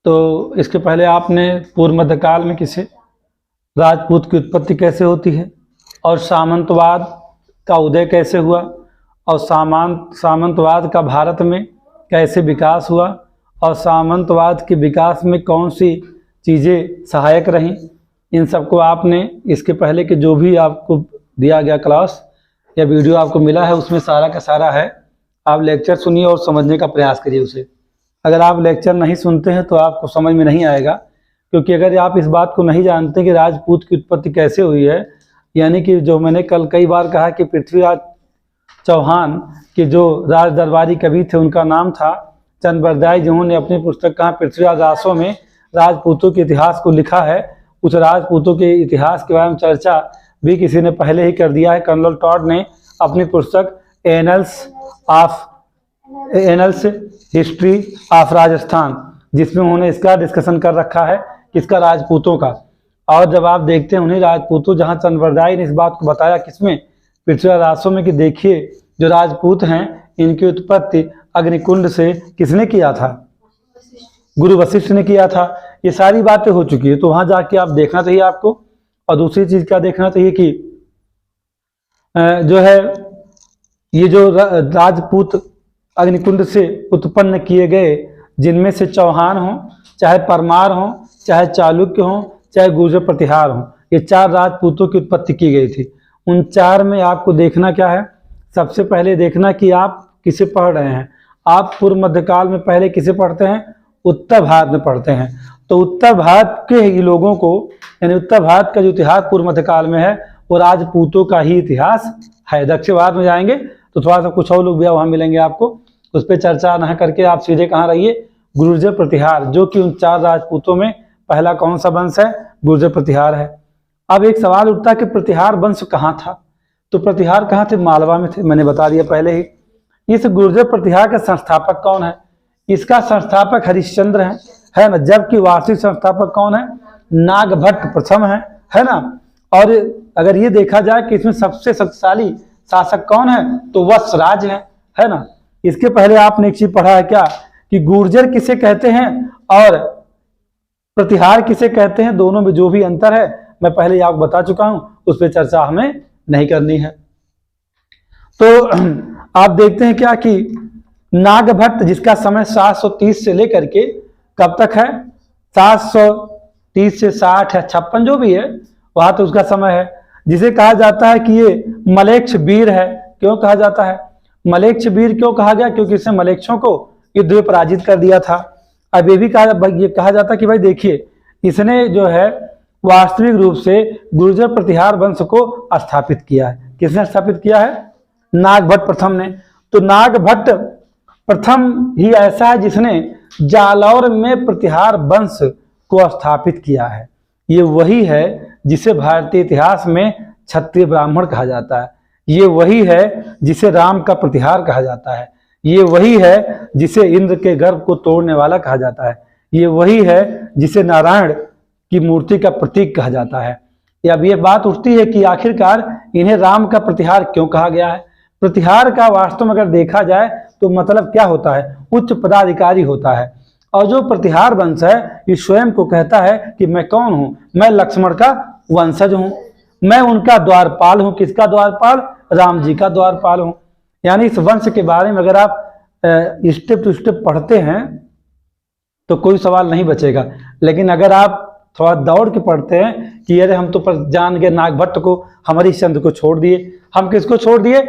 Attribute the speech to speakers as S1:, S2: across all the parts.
S1: तो इसके पहले आपने पूर्व मध्यकाल में किसे, राजपूत की उत्पत्ति कैसे होती है और सामंतवाद का उदय कैसे हुआ और सामंतवाद का भारत में कैसे विकास हुआ और सामंतवाद के विकास में कौन सी चीज़ें सहायक रहीं, इन सबको आपने इसके पहले के जो भी आपको दिया गया क्लास या वीडियो आपको मिला है उसमें सारा का सारा है। आप लेक्चर सुनिए और समझने का प्रयास करिए उसे। अगर आप लेक्चर नहीं सुनते हैं तो आपको समझ में नहीं आएगा, क्योंकि अगर आप इस बात को नहीं जानते कि राजपूत की उत्पत्ति कैसे हुई है, यानी कि जो मैंने कल कई बार कहा कि पृथ्वीराज चौहान के जो राज दरबारी कवि थे उनका नाम था चंद्रबरदाई, जिन्होंने अपनी पुस्तक कहाँ पृथ्वीराज आसों में राजपूतों के इतिहास को लिखा है। उस राजपूतों के इतिहास के बारे में चर्चा भी किसी ने पहले ही कर दिया है। कर्नल टॉड ने अपनी पुस्तक एनल्स हिस्ट्री ऑफ राजस्थान, जिसमें उन्होंने इसका डिस्कशन कर रखा है, किसका, राजपूतों का। और जब आप देखते हैं उन्हीं राजपूतों, जहाँ चंद्रबरदाई ने इस बात को बताया किसमें, पृथ्वीराज आसों में, कि देखिए जो राजपूत हैं इनकी उत्पत्ति अग्निकुंड से किसने किया था, गुरु वशिष्ठ ने किया था। ये सारी बातें हो चुकी है, तो वहां जाके आप देखना चाहिए आपको। और दूसरी चीज क्या देखना चाहिए कि जो है ये जो राजपूत अग्निकुंड से उत्पन्न किए गए, जिनमें से चौहान हो, चाहे परमार हो, चाहे चालुक्य हो, चाहे गुर्जर प्रतिहार हो, ये चार राजपूतों की उत्पत्ति की गई थी। उन चार में आपको देखना क्या है, सबसे पहले देखना कि आप किसे पढ़ रहे हैं। आप पूर्व मध्यकाल में पहले किसे पढ़ते हैं, उत्तर भारत में पढ़ते हैं। तो उत्तर भारत के ही लोगों को, यानी उत्तर भारत का जो इतिहास पूर्व मध्यकाल में है वो राजपूतों का ही इतिहास है। दक्षिण भारत में जाएंगे तो थोड़ा सा कुछ और लोग भी वहाँ मिलेंगे आपको, उस पर चर्चा न करके आप सीधे कहाँ रहिए, गुर्जर प्रतिहार, जो कि उन चार राजपूतों में पहला कौन सा वंश है, गुर्जर प्रतिहार है। अब एक सवाल उठता है कि प्रतिहार वंश कहाँ था, तो प्रतिहार कहाँ थे, मालवा में थे, मैंने बता दिया पहले ही। इस गुर्जर प्रतिहार का संस्थापक कौन है, इसका संस्थापक हरिश्चंद्र है ना, जबकि वास्तविक संस्थापक कौन है, नागभट्ट प्रथम है ना। और अगर ये देखा जाए कि इसमें सबसे शक्तिशाली शासक कौन है, तो वत्सराज है ना। इसके पहले आपने एक चीज पढ़ा है क्या, कि गुर्जर किसे कहते हैं और प्रतिहार किसे कहते हैं, दोनों में जो भी अंतर है मैं पहले ही आपको बता चुका हूं, उस पर चर्चा हमें नहीं करनी है। तो आप देखते हैं क्या कि नागभट्ट, जिसका समय 730 से लेकर के कब तक है, 730 से 60 या 56 जो भी है वहां तो उसका समय है, जिसे कहा जाता है कि ये मलेच्छ वीर है। क्यों कहा जाता है मलेच्छ वीर, क्यों कहा गया, क्योंकि इसने मलेच्छों को युद्ध में पराजित कर दिया था। अब ये भी कहा जाता है कि भाई देखिए इसने जो है वास्तविक रूप से गुर्जर प्रतिहार वंश को स्थापित किया है। किसने स्थापित किया है, नागभट्ट प्रथम ने। तो नागभट्ट प्रथम ही ऐसा है जिसने जालौर में प्रतिहार वंश को स्थापित किया है। ये वही है जिसे भारतीय इतिहास में क्षत्रिय ब्राह्मण कहा जाता है। ये वही है जिसे राम का प्रतिहार कहा जाता है। ये वही है जिसे इंद्र के गर्भ को तोड़ने वाला कहा जाता है। ये वही है जिसे नारायण की मूर्ति का प्रतीक कहा जाता है। अब ये बात उठती है कि आखिरकार इन्हें राम का प्रतिहार क्यों कहा गया है। प्रतिहार का वास्तव में अगर देखा जाए तो मतलब क्या होता है, उच्च पदाधिकारी होता है। और जो प्रतिहार वंश है ये स्वयं को कहता है कि मैं कौन हूं, मैं लक्ष्मण का वंशज हूं, मैं उनका द्वारपाल हूं। किसका द्वारपाल, राम जी का द्वारपाल हूं। यानी इस वंश के बारे में अगर आप स्टेप टू स्टेप पढ़ते हैं तो कोई सवाल नहीं बचेगा। लेकिन अगर आप थोड़ा दौड़ के पढ़ते हैं कि अरे हम तो पर जान गए नागभट्ट को, हरिश्चंद्र को छोड़ दिए, हम किसको छोड़ दिए,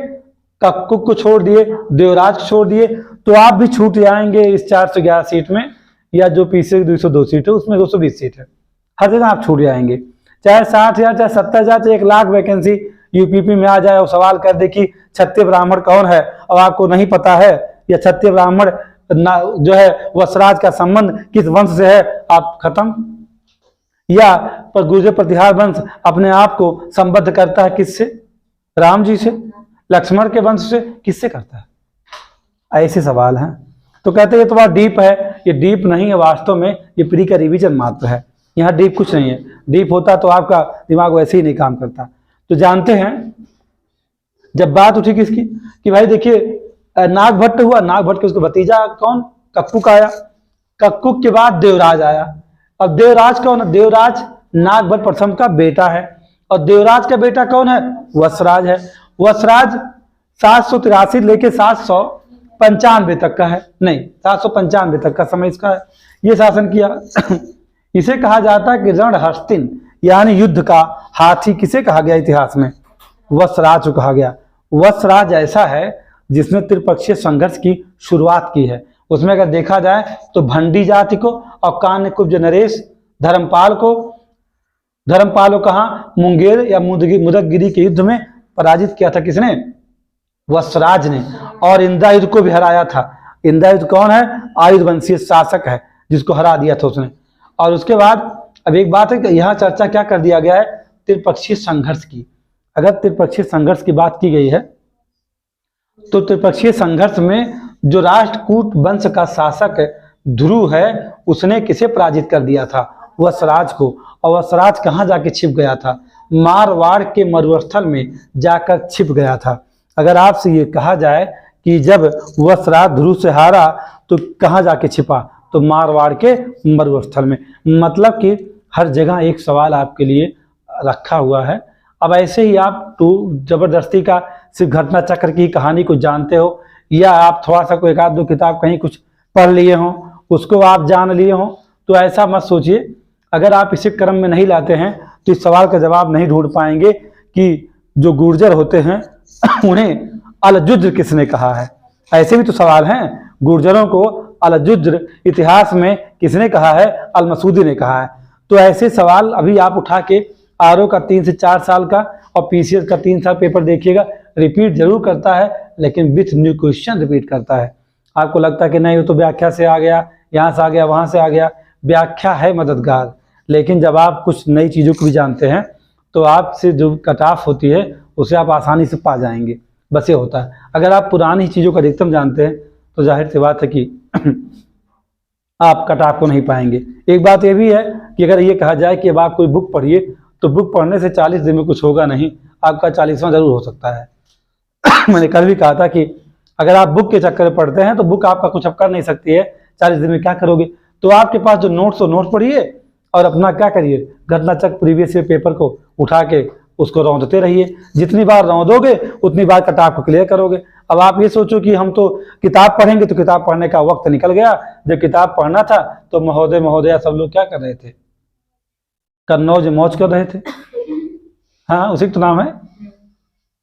S1: कक्कुक को छोड़ दिए, देवराज को छोड़ दिए, तो आप भी छूट जाएंगे इस 411 सीट में, या जो पीछे 202 सीट है उसमें 220 सीट है, हर जगह आप छूट जाएंगे। चाहे 60,000 चाहे 70,000 चाहे 1,00,000 वैकेंसी यूपीपी में आ जाए और सवाल कर दे कि क्षत्रिय ब्राह्मण कौन है और आपको नहीं पता है, या क्षत्रिय ब्राह्मण जो है वत्सराज का संबंध किस वंश से है, आप खत्म। या पर गुर्जर प्रतिहार वंश अपने आप को संबद्ध करता है किससे, राम जी से, लक्ष्मण के वंश से, किससे करता है, ऐसे सवाल हैं। तो कहते हैं ये तो बड़ा डीप है, ये डीप नहीं है वास्तव में, ये प्री का रिवीजन मात्र है। यहाँ डीप कुछ नहीं है, डीप होता तो आपका दिमाग वैसे ही नहीं काम करता। तो जानते हैं जब बात उठी किसकी कि भाई देखिए नागभट्ट हुआ, नागभट्ट के उसका भतीजा कौन, कक्कुक आया। कक्कुक के बाद देवराज आया। अब देवराज कौन है? देवराज नागभट्ट प्रथम का बेटा है। और देवराज का बेटा कौन है? वत्सराज है। वत्सराज 783 लेके 795 तक का है, नहीं 795 तक का समय इसका है, ये शासन किया। इसे कहा जाता है कि रणहस्तिन यानी युद्ध का हाथी किसे कहा गया इतिहास में? वत्सराज को कहा गया। वत्सराज ऐसा है जिसने त्रिपक्षीय संघर्ष की शुरुआत की है। उसमें अगर देखा जाए तो भंडी जाति को और कान्यकुब्ज नरेश धर्मपाल को कहा मुंगेर या मुदगगिरी के युद्ध में पराजित किया था। किसने? वत्सराज ने। और इंद्रायुध को भी हराया था। इंद्रायुध कौन है? आयुध वंशीय शासक है जिसको हरा दिया था उसने। और उसके बाद अब एक बात है कि यहाँ चर्चा क्या कर दिया गया है? त्रिपक्षीय संघर्ष की। अगर त्रिपक्षीय संघर्ष की बात की गई है तो त्रिपक्षीय संघर्ष में जो राष्ट्रकूट वंश का शासक ध्रुव है उसने किसे पराजित कर दिया था? वत्सराज को। और वत्सराज कहाँ जाके छिप गया था? मारवाड़ के मरुस्थल में जाकर छिप गया था। अगर आपसे ये कहा जाए कि जब वत्सराज ध्रुव से हारा तो कहाँ जाके छिपा, तो मारवाड़ के मरुस्थल में। मतलब कि हर जगह एक सवाल आपके लिए रखा हुआ है। अब ऐसे ही आप जबरदस्ती का सिर्फ घटना चक्र की कहानी को जानते हो, या आप थोड़ा सा कोई एक आध दो किताब कहीं कुछ पढ़ लिए हो उसको आप जान लिए हो, तो ऐसा मत सोचिए। अगर आप इसे क्रम में नहीं लाते हैं तो इस सवाल का जवाब नहीं ढूंढ पाएंगे कि जो गुर्जर होते हैं उन्हें अलजुज्र किसने कहा है। ऐसे भी तो सवाल हैं। गुर्जरों को अलजुज्र इतिहास में किसने कहा है? अलमसूदी ने कहा है। तो ऐसे सवाल अभी आप उठा के आरओ का 3 से 4 साल का और पीसीएस का 3 साल पेपर देखिएगा, रिपीट जरूर करता है लेकिन विथ न्यू क्वेश्चन रिपीट करता है। आपको लगता है कि नहीं वो तो व्याख्या से आ गया, यहाँ से आ गया, वहाँ से आ गया। व्याख्या है मददगार, लेकिन जब आप कुछ नई चीज़ों को भी जानते हैं तो आपसे जो कट ऑफ होती है उसे आप आसानी से पा जाएंगे। बस ये होता है। अगर आप पुरानी चीज़ों को अधिकतम जानते हैं तो जाहिर सी बात है कि आप कट ऑफ को नहीं पाएंगे। एक बात ये भी है कि अगर ये कहा जाए कि अब आप कोई बुक पढ़िए तो बुक पढ़ने से 40 दिन में कुछ होगा नहीं, आपका 40वां जरूर हो सकता है। मैंने कल भी कहा था कि अगर आप बुक के चक्कर में पढ़ते हैं तो बुक आपका कुछ अब कर नहीं सकती है। 40 दिन में क्या करोगे? तो आपके पास जो नोट्स हो नोट्स पढ़िए और अपना क्या करिए, घटना चक्र प्रीवियस ईयर पेपर को उठा के उसको रौंदते रहिए। जितनी बार रौंदोगे उतनी बार कटाव को क्लियर करोगे। अब आप ये सोचो कि हम तो किताब पढ़ेंगे, तो किताब पढ़ने का वक्त निकल गया। जब किताब पढ़ना था तो महोदय महोदया सब लोग क्या कर रहे थे? कन्नौज मौज कर रहे थे। हाँ, उसी तो नाम है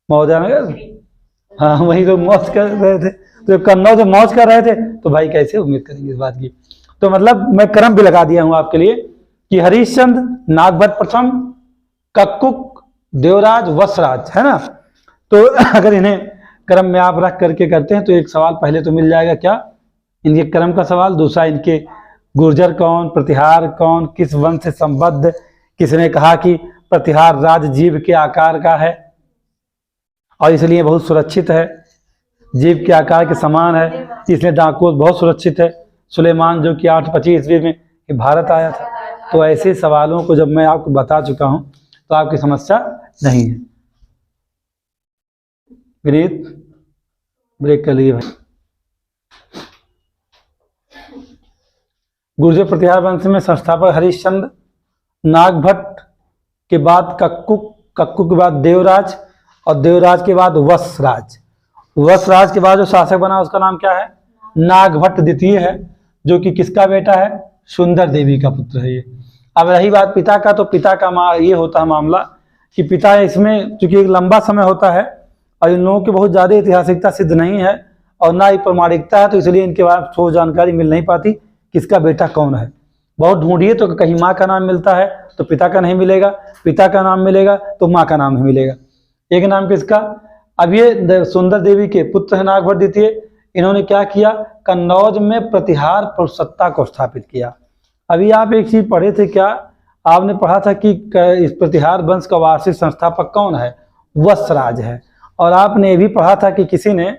S1: महोदया नगर। हाँ, वही तो मौज कर रहे थे। तो कन्नौज मौज कर रहे थे तो भाई कैसे उम्मीद करेंगे इस बात की? तो मतलब मैं क्रम भी लगा दिया हूं आपके लिए कि हरिश्चंद्र, नागभट्ट प्रथम, कक्कुक, देवराज, वत्सराज, है ना। तो अगर इन्हें क्रम में आप रख करके करते हैं तो एक सवाल पहले तो मिल जाएगा, क्या? इनके क्रम का सवाल। दूसरा, इनके गुर्जर कौन, प्रतिहार कौन, किस वंश से संबद्ध, किसने कहा कि प्रतिहार राज जीव के आकार का है और इसलिए बहुत सुरक्षित है, जीव के आकार के समान है, इसलिए डाकोस बहुत सुरक्षित है। सुलेमान जो कि 825 ईस्वी में भारत आया था। तो ऐसे सवालों को जब मैं आपको बता चुका हूं तो आपकी समस्या नहीं है। विनीत ब्रेक कर लिए भाई। गुर्जर प्रतिहार वंश में संस्थापक हरिश्चंद्र, नागभट्ट के बाद कक्कुक, कक्कुक के बाद देवराज और देवराज के बाद वत्सराज। वत्सराज के बाद जो शासक बना उसका नाम क्या है? नागभट्ट द्वितीय है, जो कि किसका बेटा है? सुंदर देवी का पुत्र है ये। अब रही बात पिता का, तो पिता का ये होता है मामला कि पिता इसमें चूंकि एक लंबा समय होता है और इन लोगों की बहुत ज़्यादा ऐतिहासिकता सिद्ध नहीं है और ना ही प्रमाणिकता है, तो इसलिए इनके बारे में ठोस जानकारी मिल नहीं पाती किसका बेटा कौन है। बहुत ढूंढिए तो कहीं माँ का नाम मिलता है तो पिता का नहीं मिलेगा, पिता का नाम मिलेगा तो माँ का नाम नहीं मिलेगा। एक नाम किसका? अब ये सुंदर देवी के पुत्र है नागभट्ट द्वितीय। इन्होंने क्या किया? कन्नौज में प्रतिहार सत्ता को स्थापित किया। अभी आप एक चीज पढ़े थे, क्या आपने पढ़ा था कि इस प्रतिहार वंश का वार्षिक संस्थापक कौन है? वत्सराज है। और आपने ये भी पढ़ा था कि किसी ने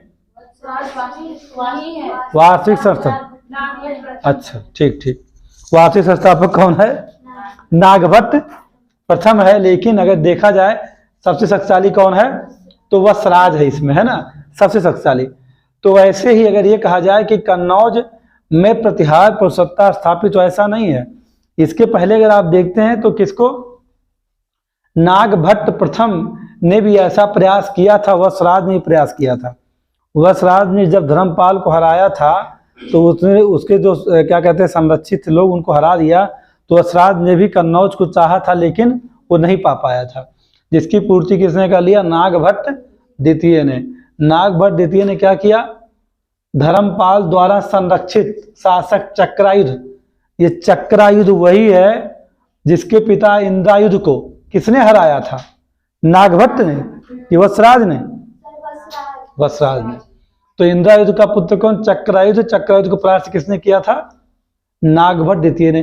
S1: वार्षिक संस्थापक, अच्छा ठीक ठीक, वार्षिक संस्थापक कौन है? नागभट्ट प्रथम है। लेकिन अगर देखा जाए सबसे शक्तिशाली कौन है तो वत्सराज है इसमें, है ना, सबसे शक्तिशाली। तो ऐसे ही अगर ये कहा जाए कि कन्नौज में प्रतिहार पर सत्ता स्थापित, तो ऐसा नहीं है। इसके पहले अगर आप देखते हैं तो किसको, नागभट्ट प्रथम ने भी ऐसा प्रयास किया था, वत्सराज ने प्रयास किया था। वत्सराज ने जब धर्मपाल को हराया था तो उसने उसके जो क्या कहते हैं संरक्षित लोग उनको हरा दिया, तो वत्सराज ने भी कन्नौज को चाहा था लेकिन वो नहीं पा पाया था, जिसकी पूर्ति किसने कर लिया, नागभट्ट द्वितीय ने। नागभट्ट द्वितीय ने क्या किया, धर्मपाल द्वारा संरक्षित शासक चक्रायुध, ये चक्रायुध वही है जिसके पिता इंद्रायुध को किसने हराया था, नागभट्ट ने कि वत्सराज ने, वत्सराज ने। तो इंद्रायुध का पुत्र कौन, चक्रायुध। चक्रायुध को परास्त किसने किया था, नागभट्ट द्वितीय ने।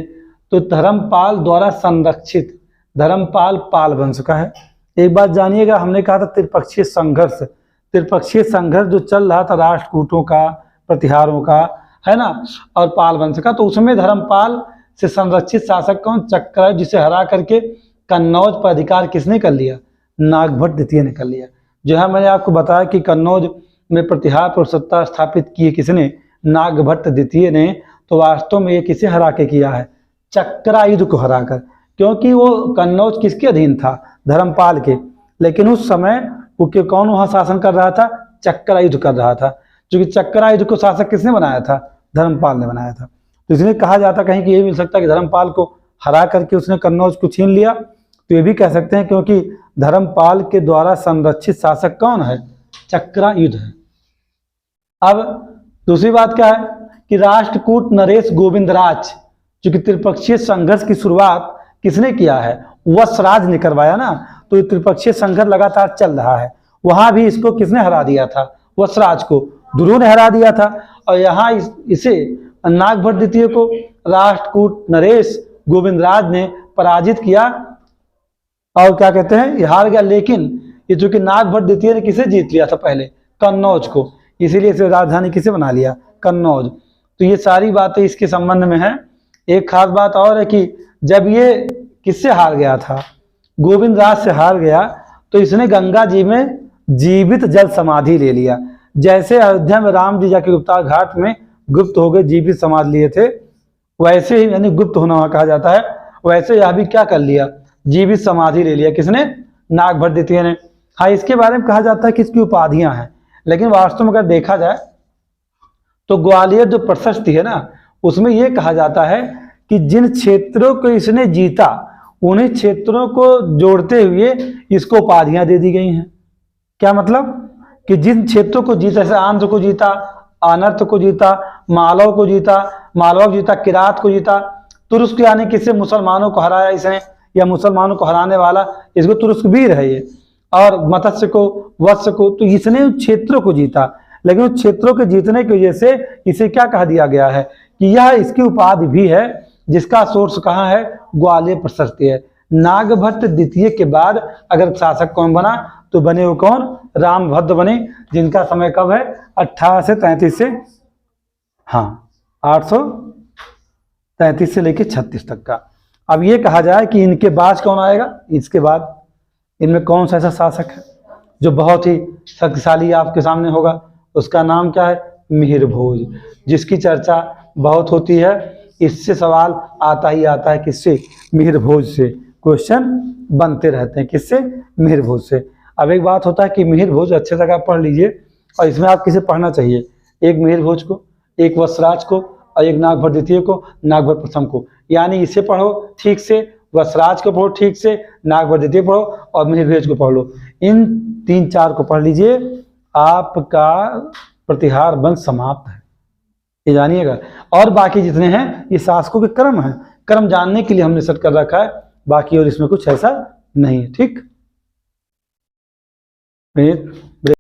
S1: तो धर्मपाल द्वारा संरक्षित, धर्मपाल पाल वंश का है। एक बात जानिएगा, हमने कहा था त्रिपक्षीय संघर्ष, त्रिपक्षीय संघर्ष जो चल रहा था राष्ट्रकूटों का, प्रतिहारों का, है ना, और पाल वंश का, तो उसमें धर्मपाल से संरक्षित शासक कौन, चक्रायुध, जिसे हरा करके कन्नौज पर अधिकार किसने कर लिया, नागभट्ट द्वितीय ने कर लिया। जो है मैंने आपको बताया कि कन्नौज में प्रतिहार पर सत्ता स्थापित की किसने, नागभट्ट द्वितीय ने। तो वास्तव में ये किसे हरा के किया है, चक्रायुध को हराकर, क्योंकि वो कन्नौज किसके अधीन था, धर्मपाल के। लेकिन उस समय वो कौन वहां शासन कर रहा था, चक्रायुध कर रहा था, क्योंकि चक्रायुध को शासक किसने बनाया था, धर्मपाल ने बनाया था। तो इसलिए कहा जाता कहीं कि ये मिल सकता है कि धर्मपाल को हरा करके उसने कन्नौज को छीन लिया, तो ये भी कह सकते हैं क्योंकि धर्मपाल के द्वारा संरक्षित शासक कौन है, चक्रायुध है। अब दूसरी बात क्या है कि राष्ट्रकूट नरेश गोविंदराज, क्योंकि त्रिपक्षीय संघर्ष की शुरुआत किसने किया है, वत्सराज ने करवाया ना। तो त्रिपक्षीय संघर्ष लगातार चल रहा है, वहां भी इसको किसने हरा दिया था, वत्सराज को ध्रुव ने हरा दिया था। और यहाँ इसे नागभट्ट द्वितीय को राष्ट्रकूट नरेश गोविंदराज ने पराजित किया और क्या कहते हैं, ये हार गया। लेकिन ये चूंकि नागभट्ट द्वितीय ने किसे जीत लिया था पहले, कन्नौज को, इसीलिए इसे राजधानी किसे बना लिया, कन्नौज। तो ये सारी बातें इसके संबंध में है। एक खास बात और है कि जब ये किससे हार गया था, गोविंदराज से हार गया, तो इसने गंगा जी में जीवित जल समाधि ले लिया। जैसे अयोध्या में राम जी जाके गुप्ता घाट में गुप्त हो गए, जीवित समाधि लिए थे, वैसे ही यानी गुप्त होना वहां कहा जाता है, वैसे यह भी क्या कर लिया, जीवित समाधि ले लिया। किसने, नागभट्ट द्वितीय ने। हाँ, इसके बारे में कहा जाता है कि इसकी उपाधियां हैं, लेकिन वास्तव में अगर देखा जाए तो ग्वालियर जो प्रशस्ति है ना, उसमें यह कहा जाता है कि जिन क्षेत्रों को इसने जीता उन्हीं क्षेत्रों को जोड़ते हुए इसको उपाधियां दे दी गई हैं। क्या मतलब कि जिन क्षेत्रों को जीता, जैसे आंध्र को जीता, अनर्थ को जीता, मालव को जीता, मालवा को जीता, किरात को जीता, तुर्क यानी किससे, मुसलमानों को हराया इसने, या मुसलमानों को हराने वाला, इसको तुर्क वीर है ये, और मत्स्य को, वत्स्य को, तो इसने उन क्षेत्रों को जीता। लेकिन उन क्षेत्रों के जीतने की वजह से इसे क्या कहा दिया गया है कि यह इसकी उपाधि भी है, जिसका सोर्स कहाँ है, ग्वालियर प्रशस्ति है। नागभट्ट द्वितीय के बाद अगर शासक कौन बना, तो बने वो कौन, रामभद्र बने, जिनका समय कब है, 1833 से, हाँ 833 से लेकर 36 तक का। अब ये कहा जाए कि इनके बाद कौन आएगा, इसके बाद इनमें कौन सा ऐसा शासक है जो बहुत ही शक्तिशाली आपके सामने होगा, उसका नाम क्या है, मिहिर भोज, जिसकी चर्चा बहुत होती है। इससे सवाल आता ही आता है, किससे, मिहिर भोज से क्वेश्चन बनते रहते हैं, किससे, मिहिर भोज से। अब एक बात होता है कि मिहिर भोज अच्छे से आप पढ़ लीजिए, और इसमें आप किसे पढ़ना चाहिए, एक मिहिर भोज को, एक वत्सराज को, और एक नागभट्ट द्वितीय को, नागभट्ट प्रथम को। यानी इसे पढ़ो ठीक से, वत्सराज को पढ़ो ठीक से, नागभट्ट द्वितीय पढ़ो और मिहिर भोज को पढ़ लो। इन 3-4 को पढ़ लीजिए, आपका प्रतिहार वंश समाप्त है, ये जानिएगा। और बाकी जितने हैं ये शासकों के क्रम है, क्रम जानने के लिए हमने सेट कर रखा है, बाकी और इसमें कुछ ऐसा नहीं है। ठीक।